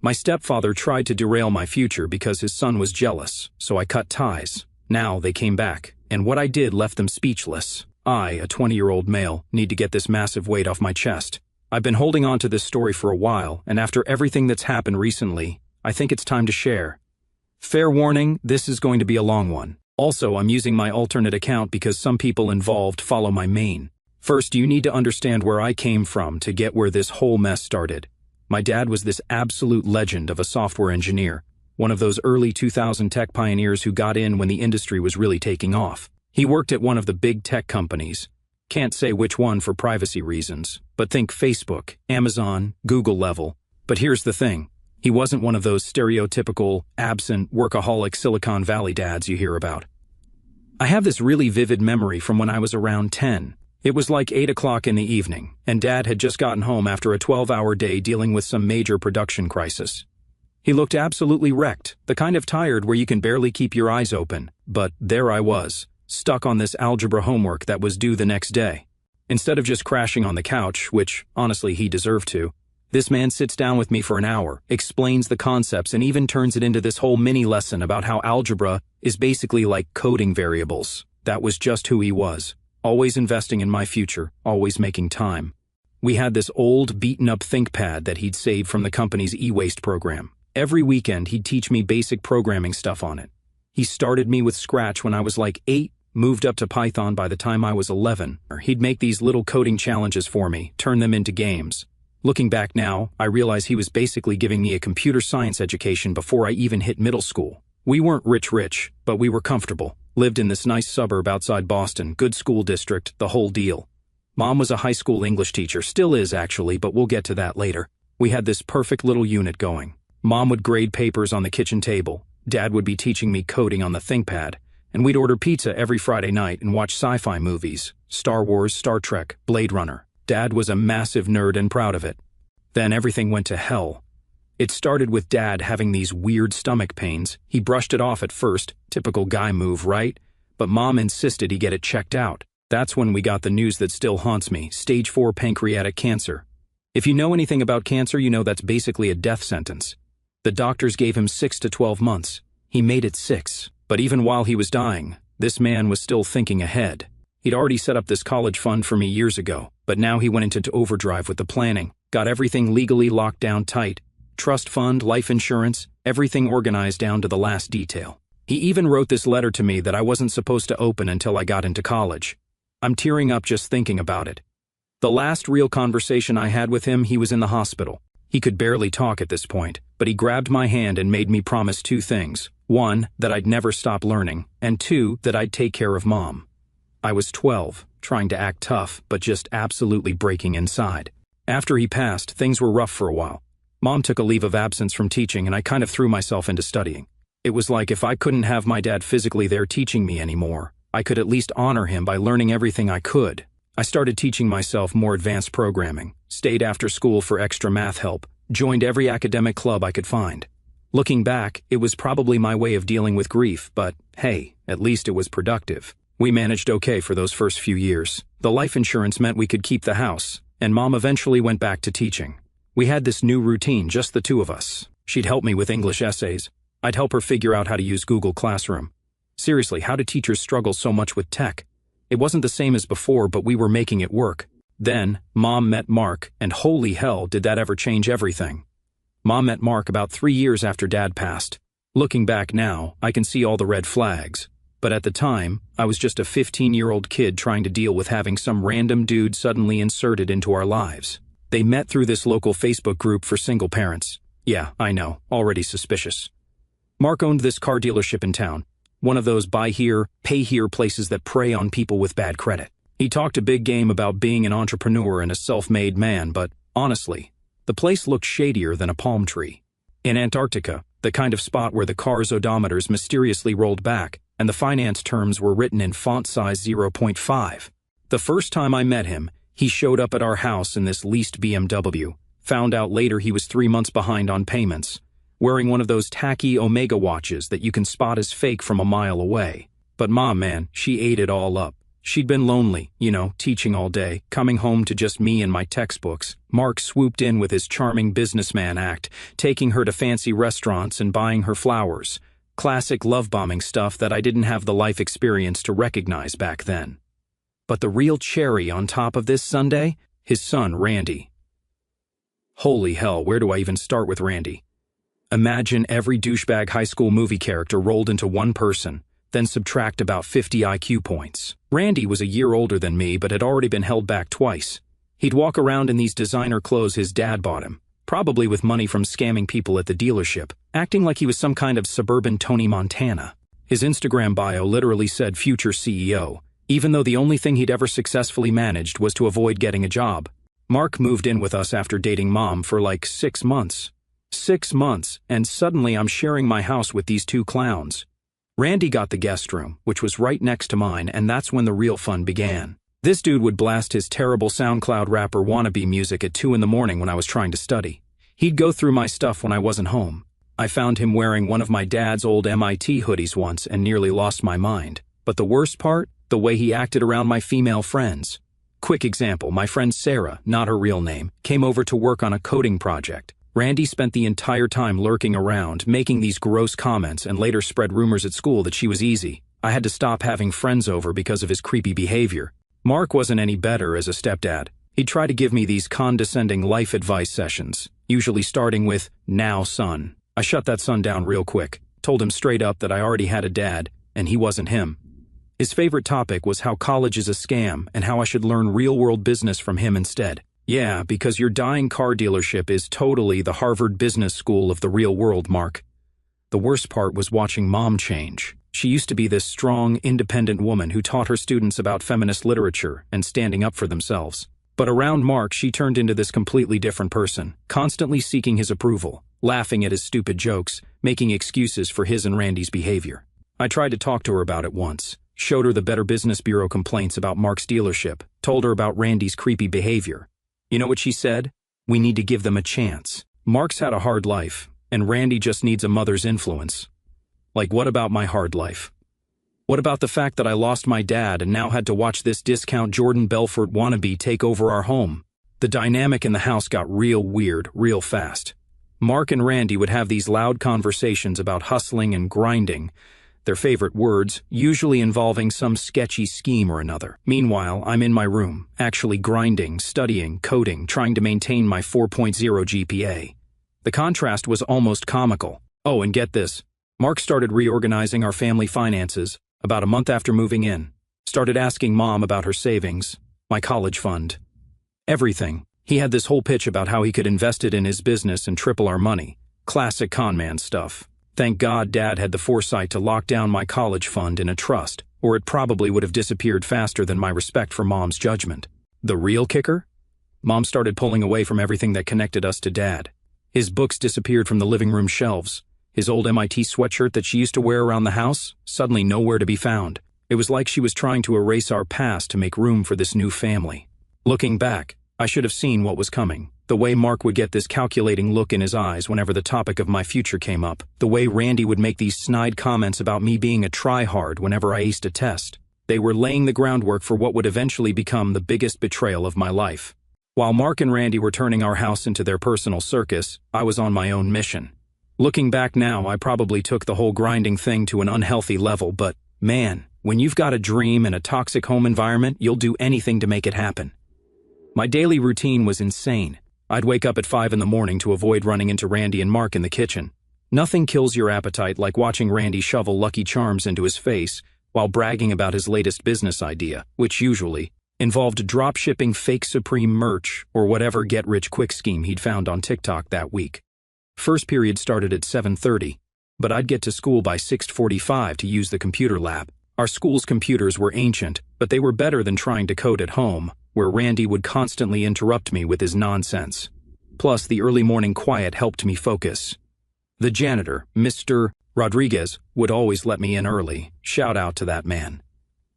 My stepfather tried to derail my future because his son was jealous, so I cut ties. Now they came back, and what I did left them speechless. I, a 20-year-old male, need to get this massive weight off my chest. I've been holding on to this story for a while, and after everything that's happened recently, I think it's time to share. Fair warning, this is going to be a long one. Also, I'm using my alternate account because some people involved follow my main. First, you need to understand where I came from to get where this whole mess started. My dad was this absolute legend of a software engineer, one of those early 2000 tech pioneers who got in when the industry was really taking off. He worked at one of the big tech companies. Can't say which one for privacy reasons, but think Facebook, Amazon, Google level. But here's the thing. He wasn't one of those stereotypical, absent, workaholic Silicon Valley dads you hear about. I have this really vivid memory from when I was around 10. It was like 8 o'clock in the evening, and Dad had just gotten home after a 12-hour day dealing with some major production crisis. He looked absolutely wrecked, the kind of tired where you can barely keep your eyes open. But there I was, stuck on this algebra homework that was due the next day. Instead of just crashing on the couch, which, honestly, he deserved to, this man sits down with me for an hour, explains the concepts, and even turns it into this whole mini lesson about how algebra is basically like coding variables. That was just who he was. Always investing in my future, always making time. We had this old, beaten-up ThinkPad that he'd saved from the company's e-waste program. Every weekend, he'd teach me basic programming stuff on it. He started me with Scratch when I was like 8, moved up to Python by the time I was 11. He'd make these little coding challenges for me, turn them into games. Looking back now, I realize he was basically giving me a computer science education before I even hit middle school. We weren't rich, but we were comfortable. Lived in this nice suburb outside Boston, good school district, the whole deal. Mom was a high school English teacher, still is actually, but we'll get to that later. We had this perfect little unit going. Mom would grade papers on the kitchen table. Dad would be teaching me coding on the ThinkPad. And we'd order pizza every Friday night and watch sci-fi movies. Star Wars, Star Trek, Blade Runner. Dad was a massive nerd and proud of it. Then everything went to hell. It started with Dad having these weird stomach pains. He brushed it off at first, typical guy move, right? But Mom insisted he get it checked out. That's when we got the news that still haunts me, stage 4 pancreatic cancer. If you know anything about cancer, you know that's basically a death sentence. The doctors gave him 6 to 12 months. He made it 6. But even while he was dying, this man was still thinking ahead. He'd already set up this college fund for me years ago, but now he went into overdrive with the planning, got everything legally locked down tight. Trust fund, life insurance, everything organized down to the last detail. He even wrote this letter to me that I wasn't supposed to open until I got into college. I'm tearing up just thinking about it. The last real conversation I had with him, he was in the hospital. He could barely talk at this point, but he grabbed my hand and made me promise 2 things. 1, that I'd never stop learning, and 2, that I'd take care of Mom. I was 12, trying to act tough, but just absolutely breaking inside. After he passed, things were rough for a while. Mom took a leave of absence from teaching, and I kind of threw myself into studying. It was like if I couldn't have my dad physically there teaching me anymore, I could at least honor him by learning everything I could. I started teaching myself more advanced programming, stayed after school for extra math help, joined every academic club I could find. Looking back, it was probably my way of dealing with grief, but hey, at least it was productive. We managed okay for those first few years. The life insurance meant we could keep the house, and Mom eventually went back to teaching. We had this new routine, just the 2 of us. She'd help me with English essays. I'd help her figure out how to use Google Classroom. Seriously, how do teachers struggle so much with tech? It wasn't the same as before, but we were making it work. Then, Mom met Mark, and holy hell, did that ever change everything. Mom met Mark about 3 years after Dad passed. Looking back now, I can see all the red flags. But at the time, I was just a 15-year-old kid trying to deal with having some random dude suddenly inserted into our lives. They met through this local Facebook group for single parents. Yeah, I know, already suspicious. Mark owned this car dealership in town, one of those buy here, pay here places that prey on people with bad credit. He talked a big game about being an entrepreneur and a self-made man, but honestly, the place looked shadier than a palm tree. In Antarctica, the kind of spot where the car's odometers mysteriously rolled back and the finance terms were written in font size 0.5. The first time I met him, he showed up at our house in this leased BMW. Found out later he was 3 months behind on payments, wearing one of those tacky Omega watches that you can spot as fake from a mile away. But Mom, man, she ate it all up. She'd been lonely, teaching all day, coming home to just me and my textbooks. Mark swooped in with his charming businessman act, taking her to fancy restaurants and buying her flowers. Classic love-bombing stuff that I didn't have the life experience to recognize back then. But the real cherry on top of this sundae? His son, Randy. Holy hell, where do I even start with Randy? Imagine every douchebag high school movie character rolled into one person, then subtract about 50 IQ points. Randy was a year older than me but had already been held back twice. He'd walk around in these designer clothes his dad bought him, probably with money from scamming people at the dealership, acting like he was some kind of suburban Tony Montana. His Instagram bio literally said future CEO, even though the only thing he'd ever successfully managed was to avoid getting a job. Mark moved in with us after dating Mom for like 6 months. 6 months, and suddenly I'm sharing my house with these two clowns. Randy got the guest room, which was right next to mine, and that's when the real fun began. This dude would blast his terrible SoundCloud rapper wannabe music at 2 in the morning when I was trying to study. He'd go through my stuff when I wasn't home. I found him wearing one of my dad's old MIT hoodies once and nearly lost my mind. But the worst part? The way he acted around my female friends. Quick example, my friend Sarah, not her real name, came over to work on a coding project. Randy spent the entire time lurking around, making these gross comments, and later spread rumors at school that she was easy. I had to stop having friends over because of his creepy behavior. Mark wasn't any better as a stepdad. He'd try to give me these condescending life advice sessions, usually starting with, "Now, son." I shut that son down real quick, told him straight up that I already had a dad, and he wasn't him. His favorite topic was how college is a scam and how I should learn real-world business from him instead. Yeah, because your dying car dealership is totally the Harvard Business School of the real world, Mark. The worst part was watching Mom change. She used to be this strong, independent woman who taught her students about feminist literature and standing up for themselves. But around Mark, she turned into this completely different person, constantly seeking his approval, laughing at his stupid jokes, making excuses for his and Randy's behavior. I tried to talk to her about it once, showed her the Better Business Bureau complaints about Mark's dealership, told her about Randy's creepy behavior. You know what she said? We need to give them a chance. Mark's had a hard life, and Randy just needs a mother's influence. Like, what about my hard life? What about the fact that I lost my dad and now had to watch this discount Jordan Belfort wannabe take over our home? The dynamic in the house got real weird, real fast. Mark and Randy would have these loud conversations about hustling and grinding, their favorite words, usually involving some sketchy scheme or another. Meanwhile, I'm in my room, actually grinding, studying, coding, trying to maintain my 4.0 GPA. The contrast was almost comical. Oh, and get this. Mark started reorganizing our family finances about a month after moving in. Started asking Mom about her savings, my college fund. Everything. He had this whole pitch about how he could invest it in his business and triple our money. Classic con man stuff. Thank God Dad had the foresight to lock down my college fund in a trust, or it probably would have disappeared faster than my respect for Mom's judgment. The real kicker? Mom started pulling away from everything that connected us to Dad. His books disappeared from the living room shelves. His old MIT sweatshirt that she used to wear around the house, suddenly nowhere to be found. It was like she was trying to erase our past to make room for this new family. Looking back, I should have seen what was coming. The way Mark would get this calculating look in his eyes whenever the topic of my future came up. The way Randy would make these snide comments about me being a try-hard whenever I aced a test. They were laying the groundwork for what would eventually become the biggest betrayal of my life. While Mark and Randy were turning our house into their personal circus, I was on my own mission. Looking back now, I probably took the whole grinding thing to an unhealthy level, but man, when you've got a dream in a toxic home environment, you'll do anything to make it happen. My daily routine was insane. I'd wake up at 5 in the morning to avoid running into Randy and Mark in the kitchen. Nothing kills your appetite like watching Randy shovel Lucky Charms into his face while bragging about his latest business idea, which usually involved drop-shipping fake Supreme merch or whatever get-rich-quick scheme he'd found on TikTok that week. First period started at 7:30, but I'd get to school by 6:45 to use the computer lab. Our school's computers were ancient, but they were better than trying to code at home, where Randy would constantly interrupt me with his nonsense. Plus, the early morning quiet helped me focus. The janitor, Mr. Rodriguez, would always let me in early. Shout out to that man.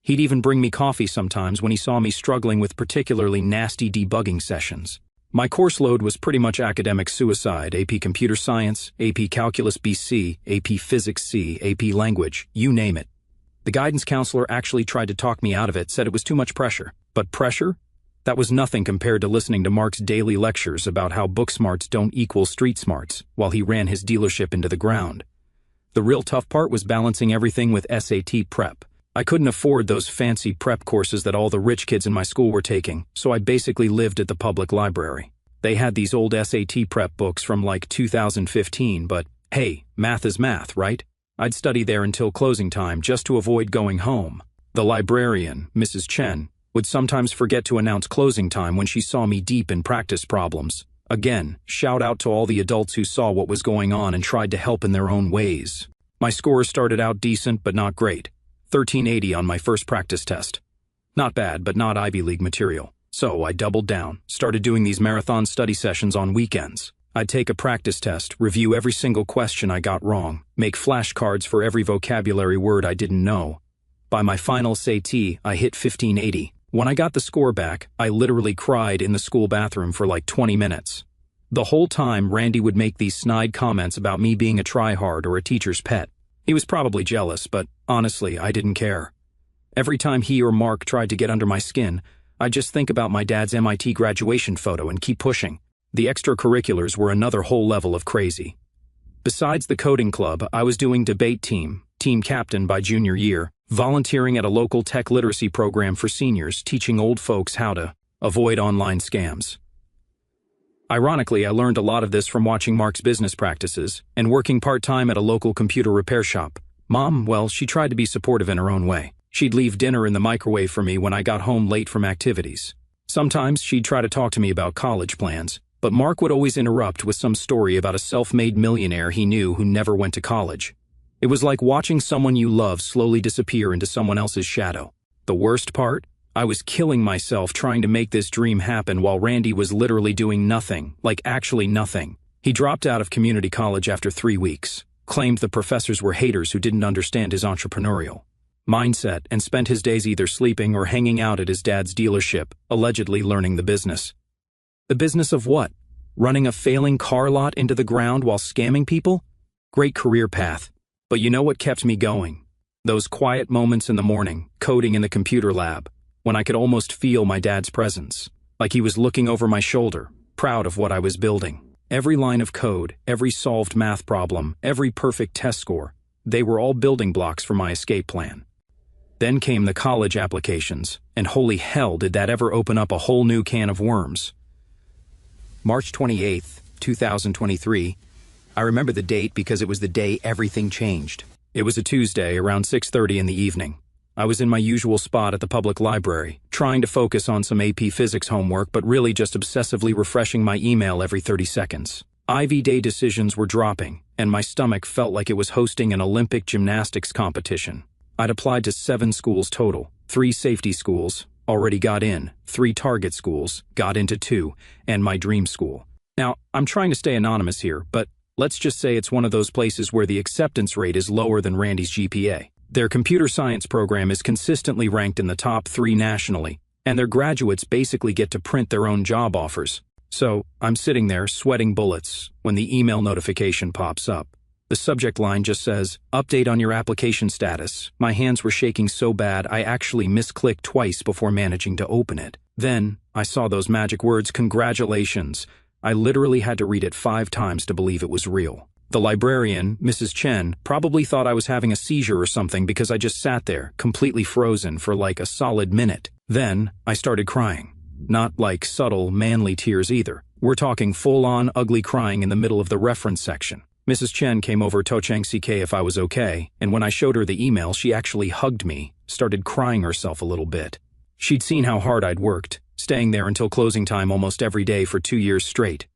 He'd even bring me coffee sometimes when he saw me struggling with particularly nasty debugging sessions. My course load was pretty much academic suicide: AP Computer Science, AP Calculus BC, AP Physics C, AP Language, you name it. The guidance counselor actually tried to talk me out of it, said it was too much pressure. But pressure? That was nothing compared to listening to Mark's daily lectures about how book smarts don't equal street smarts while he ran his dealership into the ground. The real tough part was balancing everything with SAT prep. I couldn't afford those fancy prep courses that all the rich kids in my school were taking, so I basically lived at the public library. They had these old SAT prep books from like 2015, but hey, math is math, right? I'd study there until closing time just to avoid going home. The librarian, Mrs. Chen, would sometimes forget to announce closing time when she saw me deep in practice problems. Again, shout out to all the adults who saw what was going on and tried to help in their own ways. My scores started out decent but not great. 1380 on my first practice test. Not bad, but not Ivy League material. So I doubled down, started doing these marathon study sessions on weekends. I'd take a practice test, review every single question I got wrong, make flashcards for every vocabulary word I didn't know. By my final SAT, I hit 1580. When I got the score back, I literally cried in the school bathroom for like 20 minutes. The whole time, Randy would make these snide comments about me being a tryhard or a teacher's pet. He was probably jealous, but honestly, I didn't care. Every time he or Mark tried to get under my skin, I'd just think about my dad's MIT graduation photo and keep pushing. The extracurriculars were another whole level of crazy. Besides the coding club, I was doing debate team captain by junior year, volunteering at a local tech literacy program for seniors, teaching old folks how to avoid online scams. Ironically, I learned a lot of this from watching Mark's business practices and working part-time at a local computer repair shop. Mom, well, she tried to be supportive in her own way. She'd leave dinner in the microwave for me when I got home late from activities. Sometimes she'd try to talk to me about college plans, but Mark would always interrupt with some story about a self-made millionaire he knew who never went to college. It was like watching someone you love slowly disappear into someone else's shadow. The worst part? I was killing myself trying to make this dream happen while Randy was literally doing nothing, like actually nothing. He dropped out of community college after 3 weeks, claimed the professors were haters who didn't understand his entrepreneurial mindset, and spent his days either sleeping or hanging out at his dad's dealership, allegedly learning the business. The business of what? Running a failing car lot into the ground while scamming people? Great career path. But you know what kept me going? Those quiet moments in the morning, coding in the computer lab, when I could almost feel my dad's presence, like he was looking over my shoulder, proud of what I was building. Every line of code, every solved math problem, every perfect test score, they were all building blocks for my escape plan. Then came the college applications, and holy hell did that ever open up a whole new can of worms. March 28th, 2023. I remember the date because it was the day everything changed. It was a Tuesday around 6:30 in the evening. I was in my usual spot at the public library, trying to focus on some AP physics homework but really just obsessively refreshing my email every 30 seconds. Ivy Day decisions were dropping, and my stomach felt like it was hosting an Olympic gymnastics competition. I'd applied to 7 schools total, 3 safety schools, already got in, 3 target schools, got into 2, and my dream school. Now, I'm trying to stay anonymous here, but let's just say it's one of those places where the acceptance rate is lower than Randy's GPA. Their computer science program is consistently ranked in the top 3 nationally, and their graduates basically get to print their own job offers. So, I'm sitting there sweating bullets when the email notification pops up. The subject line just says, "Update on your application status." My hands were shaking so bad I actually misclicked twice before managing to open it. Then, I saw those magic words, "Congratulations." I literally had to read it 5 times to believe it was real. The librarian, Mrs. Chen, probably thought I was having a seizure or something because I just sat there, completely frozen, for like a solid minute. Then, I started crying. Not like subtle, manly tears either. We're talking full-on, ugly crying in the middle of the reference section. Mrs. Chen came over to check if I was okay, and when I showed her the email, she actually hugged me, started crying herself a little bit. She'd seen how hard I'd worked, staying there until closing time almost every day for 2 years straight.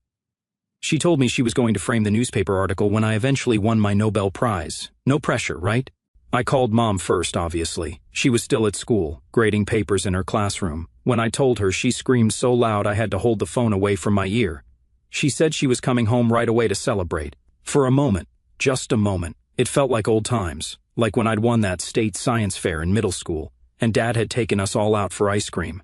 She told me she was going to frame the newspaper article when I eventually won my Nobel Prize. No pressure, right? I called Mom first, obviously. She was still at school, grading papers in her classroom. When I told her, she screamed so loud I had to hold the phone away from my ear. She said she was coming home right away to celebrate. For a moment, just a moment, it felt like old times, like when I'd won that state science fair in middle school, and Dad had taken us all out for ice cream.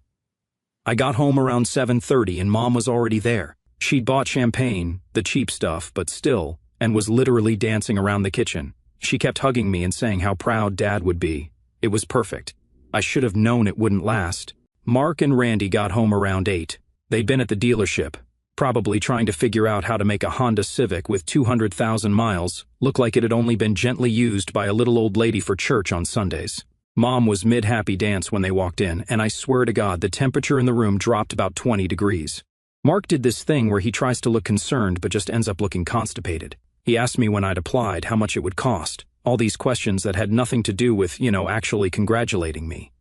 I got home around 7:30 and Mom was already there. She'd bought champagne, the cheap stuff, but still, and was literally dancing around the kitchen. She kept hugging me and saying how proud Dad would be. It was perfect. I should have known it wouldn't last. Mark and Randy got home around 8. They'd been at the dealership, probably trying to figure out how to make a Honda Civic with 200,000 miles look like it had only been gently used by a little old lady for church on Sundays. Mom was mid-happy dance when they walked in, and I swear to God the temperature in the room dropped about 20 degrees. Mark did this thing where he tries to look concerned but just ends up looking constipated. He asked me when I'd applied how much it would cost, all these questions that had nothing to do with, actually congratulating me.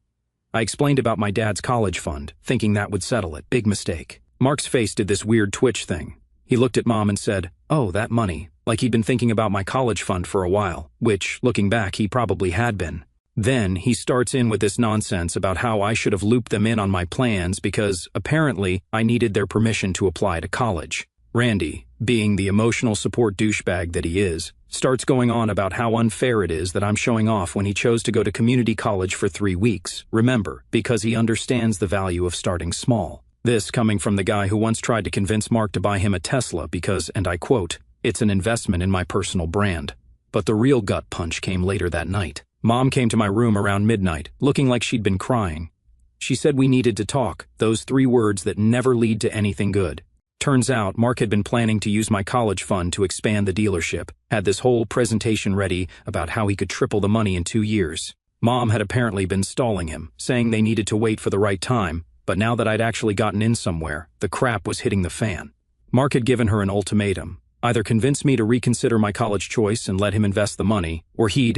I explained about my dad's college fund, thinking that would settle it. Big mistake. Mark's face did this weird twitch thing. He looked at Mom and said, "Oh, that money," like he'd been thinking about my college fund for a while, which, looking back, he probably had been. Then he starts in with this nonsense about how I should have looped them in on my plans because, apparently, I needed their permission to apply to college. Randy, being the emotional support douchebag that he is, starts going on about how unfair it is that I'm showing off when he chose to go to community college for 3 weeks. Remember, because he understands the value of starting small. This coming from the guy who once tried to convince Mark to buy him a Tesla because, and I quote, "It's an investment in my personal brand." But the real gut punch came later that night. Mom came to my room around midnight, looking like she'd been crying. She said we needed to talk, those 3 words that never lead to anything good. Turns out Mark had been planning to use my college fund to expand the dealership, had this whole presentation ready about how he could triple the money in 2 years. Mom had apparently been stalling him, saying they needed to wait for the right time, but now that I'd actually gotten in somewhere, the crap was hitting the fan. Mark had given her an ultimatum. Either convince me to reconsider my college choice and let him invest the money, or he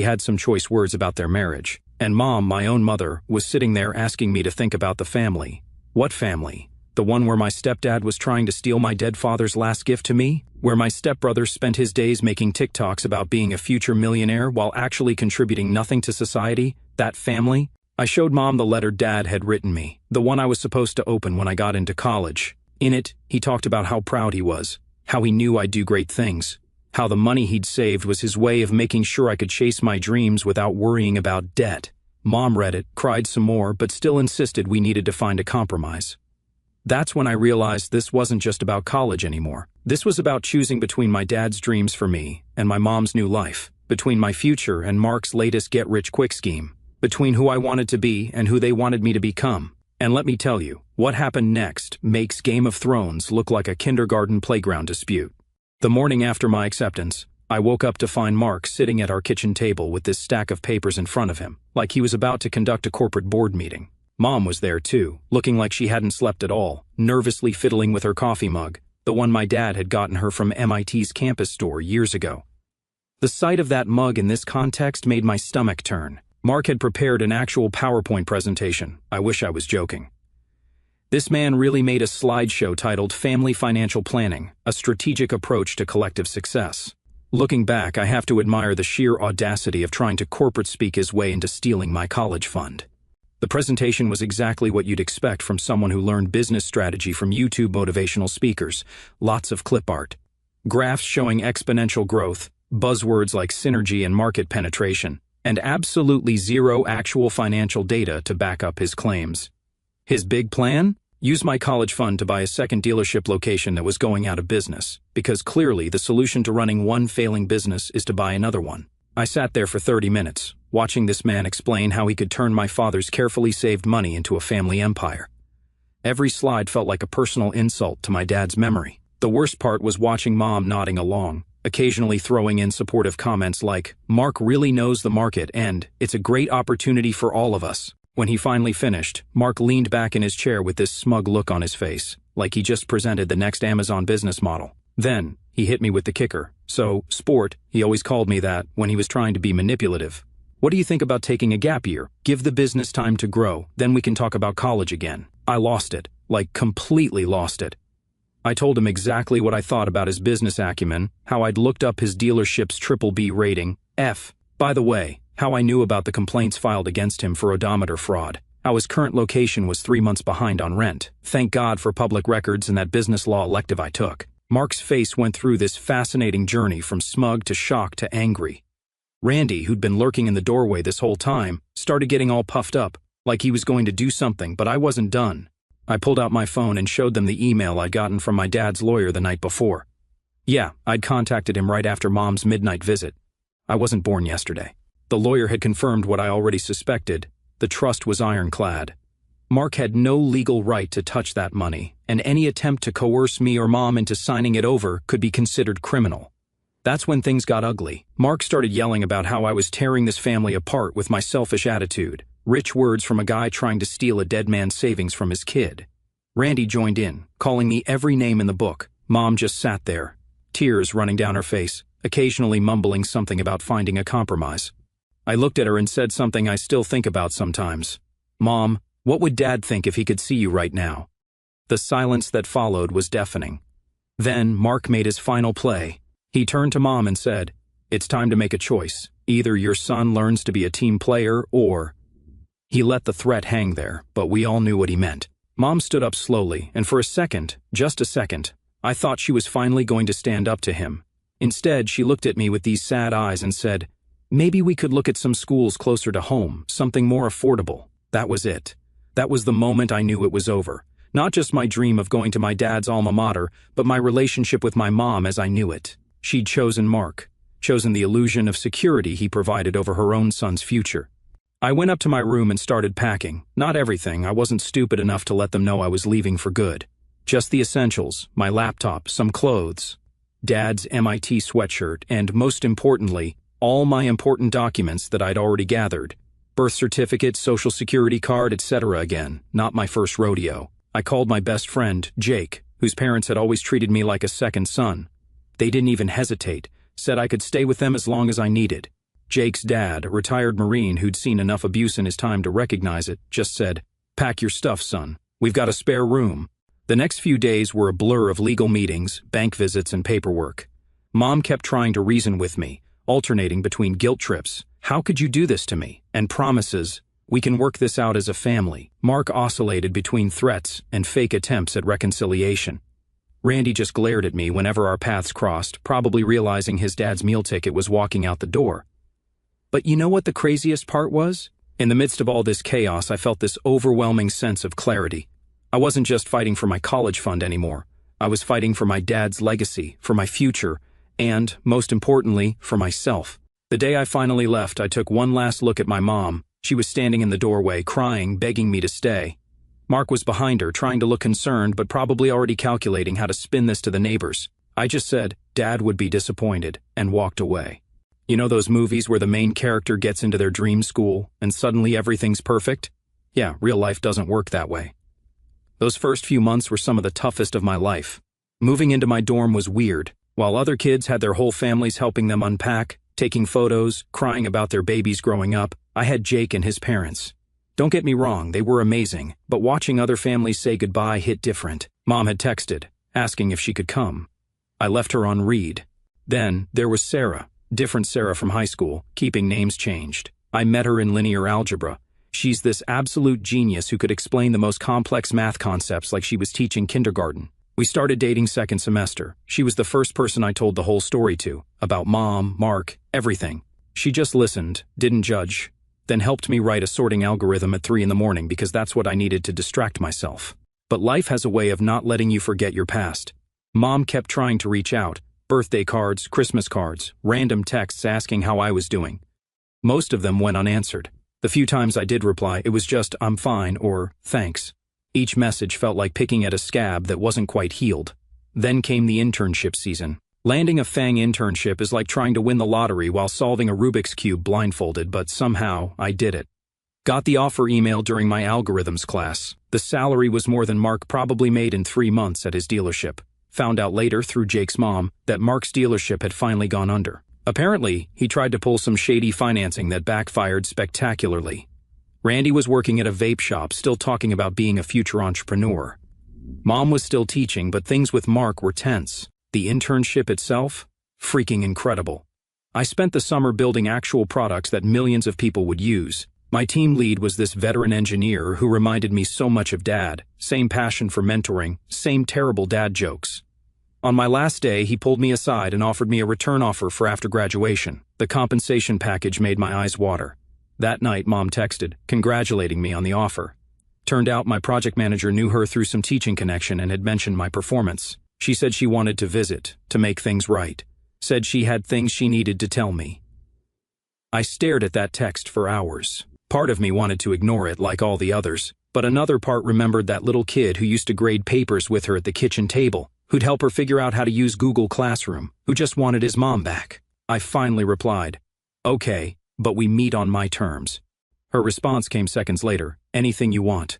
had some choice words about their marriage. And Mom, my own mother, was sitting there asking me to think about the family. What family? The one where my stepdad was trying to steal my dead father's last gift to me? Where my stepbrother spent his days making TikToks about being a future millionaire while actually contributing nothing to society? That family? I showed Mom the letter Dad had written me, the one I was supposed to open when I got into college. In it, he talked about how proud he was, how he knew I'd do great things, how the money he'd saved was his way of making sure I could chase my dreams without worrying about debt. Mom read it, cried some more, but still insisted we needed to find a compromise. That's when I realized this wasn't just about college anymore. This was about choosing between my dad's dreams for me and my mom's new life, between my future and Mark's latest get-rich-quick scheme, between who I wanted to be and who they wanted me to become. And let me tell you, what happened next makes Game of Thrones look like a kindergarten playground dispute. The morning after my acceptance, I woke up to find Mark sitting at our kitchen table with this stack of papers in front of him, like he was about to conduct a corporate board meeting. Mom was there too, looking like she hadn't slept at all, nervously fiddling with her coffee mug, the one my dad had gotten her from MIT's campus store years ago. The sight of that mug in this context made my stomach turn. Mark had prepared an actual PowerPoint presentation. I wish I was joking. This man really made a slideshow titled Family Financial Planning, a Strategic Approach to Collective Success. Looking back, I have to admire the sheer audacity of trying to corporate speak his way into stealing my college fund. The presentation was exactly what you'd expect from someone who learned business strategy from YouTube motivational speakers. Lots of clip art, graphs showing exponential growth, buzzwords like synergy and market penetration, and absolutely zero actual financial data to back up his claims. His big plan? Use my college fund to buy a second dealership location that was going out of business, because clearly the solution to running one failing business is to buy another one. I sat there for 30 minutes, watching this man explain how he could turn my father's carefully saved money into a family empire. Every slide felt like a personal insult to my dad's memory. The worst part was watching Mom nodding along, occasionally throwing in supportive comments like, "Mark really knows the market and it's a great opportunity for all of us." When he finally finished, Mark leaned back in his chair with this smug look on his face, like he just presented the next Amazon business model. Then, he hit me with the kicker. "So, sport," he always called me that when he was trying to be manipulative. "What do you think about taking a gap year? Give the business time to grow, then we can talk about college again." I lost it, like completely lost it. I told him exactly what I thought about his business acumen, how I'd looked up his dealership's BBB rating, F. By the way, how I knew about the complaints filed against him for odometer fraud, how his current location was 3 months behind on rent. Thank God for public records and that business law elective I took. Mark's face went through this fascinating journey from smug to shocked to angry. Randy, who'd been lurking in the doorway this whole time, started getting all puffed up, like he was going to do something, but I wasn't done. I pulled out my phone and showed them the email I'd gotten from my dad's lawyer the night before. Yeah, I'd contacted him right after Mom's midnight visit. I wasn't born yesterday. The lawyer had confirmed what I already suspected. The trust was ironclad. Mark had no legal right to touch that money, and any attempt to coerce me or Mom into signing it over could be considered criminal. That's when things got ugly. Mark started yelling about how I was tearing this family apart with my selfish attitude. Rich words from a guy trying to steal a dead man's savings from his kid. Randy joined in, calling me every name in the book. Mom just sat there, tears running down her face, occasionally mumbling something about finding a compromise. I looked at her and said something I still think about sometimes. Mom, what would Dad think if he could see you right now? The silence that followed was deafening. Then Mark made his final play. He turned to Mom and said, "It's time to make a choice. Either your son learns to be a team player or—" He let the threat hang there, but we all knew what he meant. Mom stood up slowly, and for a second, just a second, I thought she was finally going to stand up to him. Instead, she looked at me with these sad eyes and said, "Maybe we could look at some schools closer to home, something more affordable." That was it. That was the moment I knew it was over. Not just my dream of going to my dad's alma mater, but my relationship with my mom as I knew it. She'd chosen Mark, chosen the illusion of security he provided over her own son's future. I went up to my room and started packing. Not everything. I wasn't stupid enough to let them know I was leaving for good. Just the essentials, my laptop, some clothes, Dad's MIT sweatshirt, and most importantly, all my important documents that I'd already gathered. Birth certificate, social security card, etc. Again, not my first rodeo. I called my best friend, Jake, whose parents had always treated me like a second son. They didn't even hesitate, said I could stay with them as long as I needed. Jake's dad, a retired Marine who'd seen enough abuse in his time to recognize it, just said, "Pack your stuff, son. We've got a spare room." The next few days were a blur of legal meetings, bank visits, and paperwork. Mom kept trying to reason with me, alternating between guilt trips, "How could you do this to me?" and promises, "We can work this out as a family." Mark oscillated between threats and fake attempts at reconciliation. Randy just glared at me whenever our paths crossed, probably realizing his dad's meal ticket was walking out the door. But you know what the craziest part was? In the midst of all this chaos, I felt this overwhelming sense of clarity. I wasn't just fighting for my college fund anymore. I was fighting for my dad's legacy, for my future, and, most importantly, for myself. The day I finally left, I took one last look at my mom. She was standing in the doorway, crying, begging me to stay. Mark was behind her, trying to look concerned, but probably already calculating how to spin this to the neighbors. I just said, "Dad would be disappointed," and walked away. You know those movies where the main character gets into their dream school, and suddenly everything's perfect? Yeah, real life doesn't work that way. Those first few months were some of the toughest of my life. Moving into my dorm was weird. While other kids had their whole families helping them unpack, taking photos, crying about their babies growing up, I had Jake and his parents. Don't get me wrong, they were amazing, but watching other families say goodbye hit different. Mom had texted, asking if she could come. I left her on read. Then, there was Sarah, different Sarah from high school, keeping names changed. I met her in linear algebra. She's this absolute genius who could explain the most complex math concepts like she was teaching kindergarten. We started dating second semester. She was the first person I told the whole story to, about Mom, Mark, everything. She just listened, didn't judge, then helped me write a sorting algorithm at 3 in the morning because that's what I needed to distract myself. But life has a way of not letting you forget your past. Mom kept trying to reach out, birthday cards, Christmas cards, random texts asking how I was doing. Most of them went unanswered. The few times I did reply, it was just, "I'm fine," or "Thanks." Each message felt like picking at a scab that wasn't quite healed. Then came the internship season. Landing a FANG internship is like trying to win the lottery while solving a Rubik's Cube blindfolded, but somehow I did it. Got the offer email during my algorithms class. The salary was more than Mark probably made in 3 months at his dealership. Found out later, through Jake's mom, that Mark's dealership had finally gone under. Apparently, he tried to pull some shady financing that backfired spectacularly. Randy was working at a vape shop, still talking about being a future entrepreneur. Mom was still teaching, but things with Mark were tense. The internship itself? Freaking incredible. I spent the summer building actual products that millions of people would use. My team lead was this veteran engineer who reminded me so much of Dad. Same passion for mentoring, same terrible dad jokes. On my last day, he pulled me aside and offered me a return offer for after graduation. The compensation package made my eyes water. That night, Mom texted, congratulating me on the offer. Turned out my project manager knew her through some teaching connection and had mentioned my performance. She said she wanted to visit, to make things right. Said she had things she needed to tell me. I stared at that text for hours. Part of me wanted to ignore it like all the others, but another part remembered that little kid who used to grade papers with her at the kitchen table, who'd help her figure out how to use Google Classroom, who just wanted his mom back. I finally replied, "Okay, but we meet on my terms." Her response came seconds later, "Anything you want.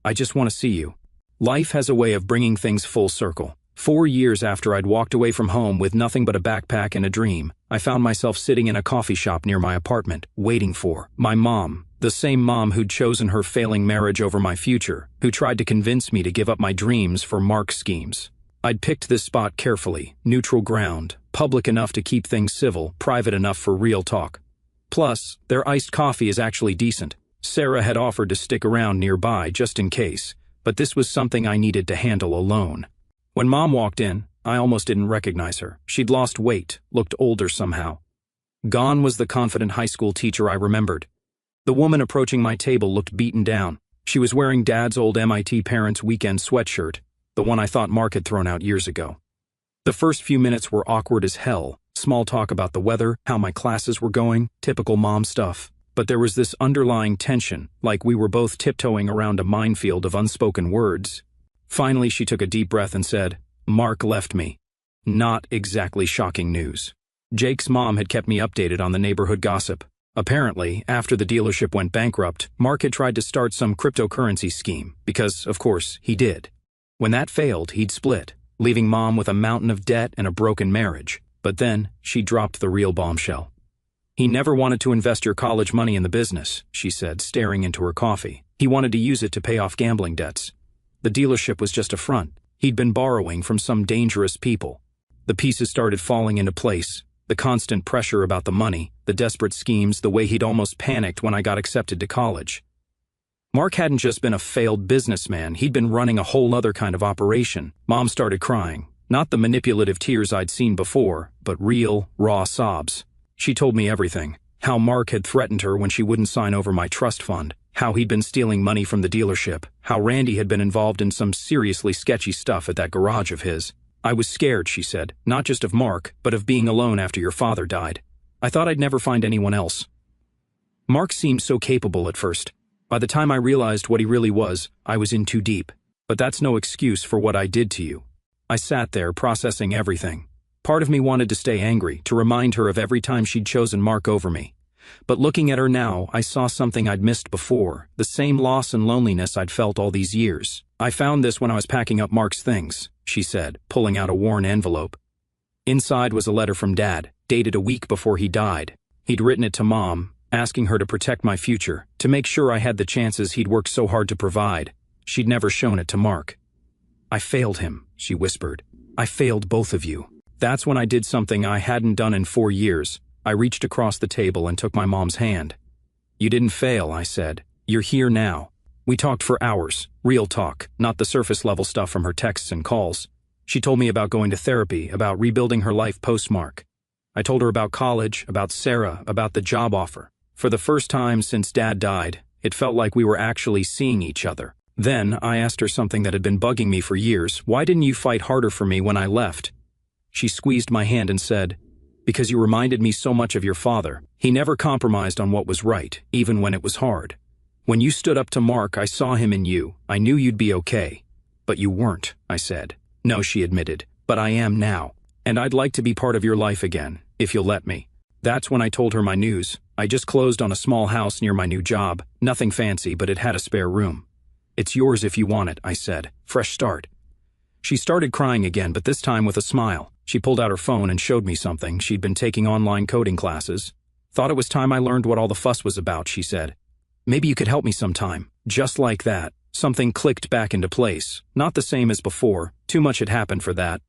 I just want to see you." Life has a way of bringing things full circle. 4 years after I'd walked away from home with nothing but a backpack and a dream, I found myself sitting in a coffee shop near my apartment, waiting for my mom, the same mom who'd chosen her failing marriage over my future, who tried to convince me to give up my dreams for Mark's schemes. I'd picked this spot carefully, neutral ground, public enough to keep things civil, private enough for real talk. Plus, their iced coffee is actually decent. Sarah had offered to stick around nearby just in case, but this was something I needed to handle alone. When Mom walked in, I almost didn't recognize her. She'd lost weight, looked older somehow. Gone was the confident high school teacher I remembered. The woman approaching my table looked beaten down. She was wearing Dad's old MIT Parents Weekend sweatshirt, the one I thought Mark had thrown out years ago. The first few minutes were awkward as hell. Small talk about the weather, how my classes were going, typical mom stuff. But there was this underlying tension, like we were both tiptoeing around a minefield of unspoken words. Finally, she took a deep breath and said, "Mark left me." Not exactly shocking news. Jake's mom had kept me updated on the neighborhood gossip. Apparently, after the dealership went bankrupt, Mark had tried to start some cryptocurrency scheme, because, of course, he did. When that failed, he'd split, leaving Mom with a mountain of debt and a broken marriage. But then, she dropped the real bombshell. "He never wanted to invest your college money in the business," she said, staring into her coffee. "He wanted to use it to pay off gambling debts. The dealership was just a front. He'd been borrowing from some dangerous people." The pieces started falling into place. The constant pressure about the money, the desperate schemes, the way he'd almost panicked when I got accepted to college. Mark hadn't just been a failed businessman, he'd been running a whole other kind of operation. Mom started crying. Not the manipulative tears I'd seen before, but real, raw sobs. She told me everything. How Mark had threatened her when she wouldn't sign over my trust fund. How he'd been stealing money from the dealership. How Randy had been involved in some seriously sketchy stuff at that garage of his. "I was scared," she said, "not just of Mark, but of being alone after your father died. I thought I'd never find anyone else." Mark seemed so capable at first. By the time I realized what he really was, I was in too deep. But that's no excuse for what I did to you. I sat there, processing everything. Part of me wanted to stay angry, to remind her of every time she'd chosen Mark over me. But looking at her now, I saw something I'd missed before, the same loss and loneliness I'd felt all these years. "I found this when I was packing up Mark's things," she said, pulling out a worn envelope. Inside was a letter from Dad, dated a week before he died. He'd written it to Mom, asking her to protect my future, to make sure I had the chances he'd worked so hard to provide. She'd never shown it to Mark. "I failed him," she whispered. "I failed both of you." That's when I did something I hadn't done in 4 years. I reached across the table and took my mom's hand. "You didn't fail," I said. "You're here now." We talked for hours, real talk, not the surface-level stuff from her texts and calls. She told me about going to therapy, about rebuilding her life post-Mark. I told her about college, about Sarah, about the job offer. For the first time since Dad died, it felt like we were actually seeing each other. Then I asked her something that had been bugging me for years. "Why didn't you fight harder for me when I left?" She squeezed my hand and said, "Because you reminded me so much of your father. He never compromised on what was right, even when it was hard. When you stood up to Mark, I saw him in you. I knew you'd be okay." "But you weren't," I said. "No," she admitted, "but I am now. And I'd like to be part of your life again, if you'll let me." That's when I told her my news. I just closed on a small house near my new job. Nothing fancy, but it had a spare room. "It's yours if you want it," I said. "Fresh start." She started crying again, but this time with a smile. She pulled out her phone and showed me something. She'd been taking online coding classes. "Thought it was time I learned what all the fuss was about," she said. "Maybe you could help me sometime." Just like that, something clicked back into place. Not the same as before. Too much had happened for that.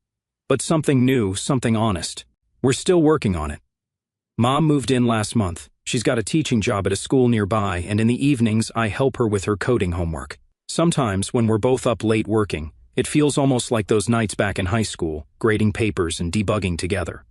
But something new, something honest. We're still working on it. Mom moved in last month. She's got a teaching job at a school nearby, and in the evenings I help her with her coding homework. Sometimes, when we're both up late working, it feels almost like those nights back in high school, grading papers and debugging together.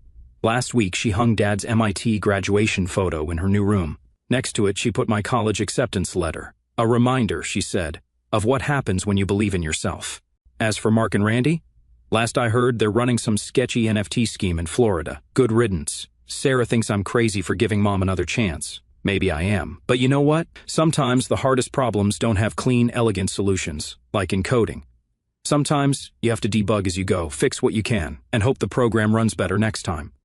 Last week she hung Dad's MIT graduation photo in her new room. Next to it she put my college acceptance letter. "A reminder," she said, "of what happens when you believe in yourself." As for Mark and Randy, last I heard they're running some sketchy NFT scheme in Florida. Good riddance. Sarah thinks I'm crazy for giving Mom another chance. Maybe I am. But you know what? Sometimes the hardest problems don't have clean, elegant solutions, like in coding. Sometimes you have to debug as you go, fix what you can, and hope the program runs better next time.